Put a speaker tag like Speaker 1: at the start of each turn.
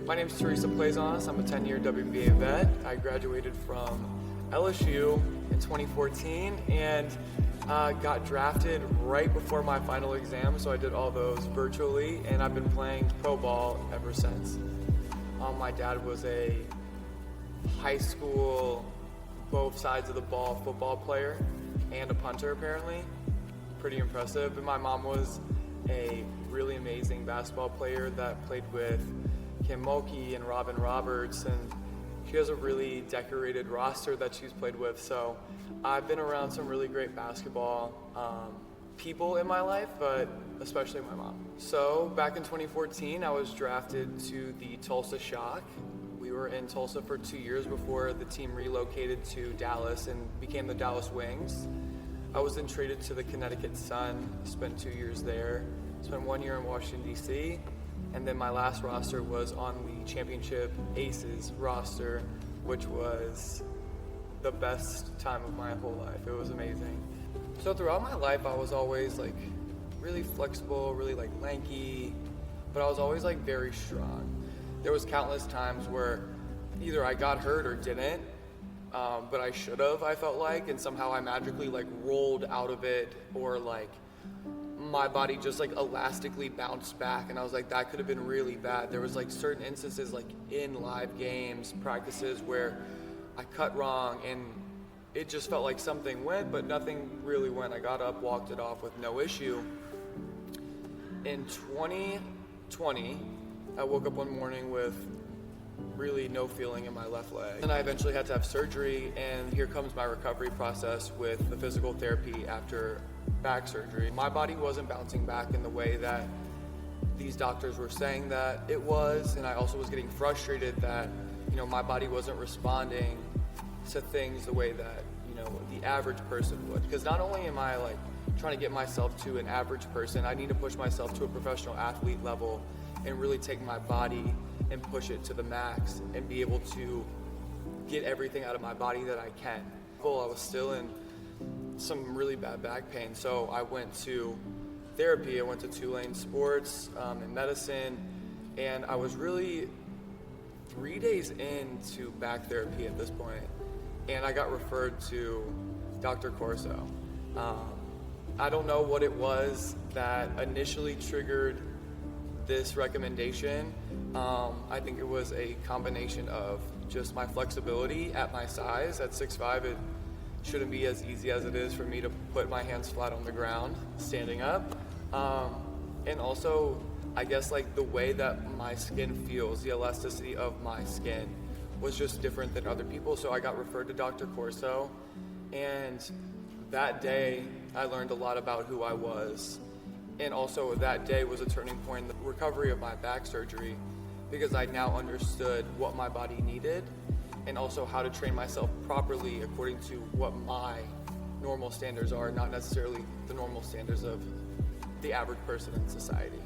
Speaker 1: My name is Theresa Plaisance. I'm a 10-year WNBA vet. I graduated from LSU in 2014 and got drafted right before my final exam, so I did all those virtually, and I've been playing pro ball ever since. My dad was a high school, both sides of the ball football player and a punter apparently. Pretty impressive. And my mom was a really amazing basketball player that played with 𝘀𝘁𝗵𝗵 and Robin Roberts, and she has a really decorated roster that she's played with. So I've been around some really great basketball people in my life, but especially my mom. So back in 2014, I was drafted to the Tulsa Shock. We were in Tulsa for 2 years before the team relocated to Dallas and became the Dallas Wings. I was then traded to the Connecticut Sun, spent 2 years there, spent 1 year in Washington, D.C., and then my last roster was on the Championship Aces roster, which was the best time of my whole life. It was amazing. So throughout my life, I was always like really flexible, really like lanky, but I was always like very strong. There was countless times where either I got hurt or didn't, but I should have, I felt like, and somehow I magically like rolled out of it, or like my body just like elastically bounced back, and I was like, that could have been really bad. There was like certain instances like in live games, practices, where I cut wrong and it just felt like something went, but nothing really went. I got up, walked it off with no issue. In 2020, I woke up one morning with really no feeling in my left leg. And I eventually had to have surgery, and here comes my recovery process with the physical therapy after back surgery. My body wasn't bouncing back in the way that these doctors were saying that it was, and I also was getting frustrated that, you know, my body wasn't responding to things the way that, you know, the average person would. Because not only am I like trying to get myself to an average person, I need to push myself to a professional athlete level and really take my body and push it to the max and be able to get everything out of my body that I can. Well, I was still in some really bad back pain, so I went to therapy. I went to Tulane Sports and medicine, and I was really 3 days into back therapy at this point, and I got referred to Dr. Corso. I don't know what it was that initially triggered this recommendation. I think it was a combination of just my flexibility at my size. At 6'5", it shouldn't be as easy as it is for me to put my hands flat on the ground standing up. And also, I guess like the way that my skin feels, the elasticity of my skin was just different than other people. So I got referred to Dr. Corso, and that day I learned a lot about who I was. And also that day was a turning point in the recovery of my back surgery, because I now understood what my body needed and also how to train myself properly according to what my normal standards are, not necessarily the normal standards of the average person in society.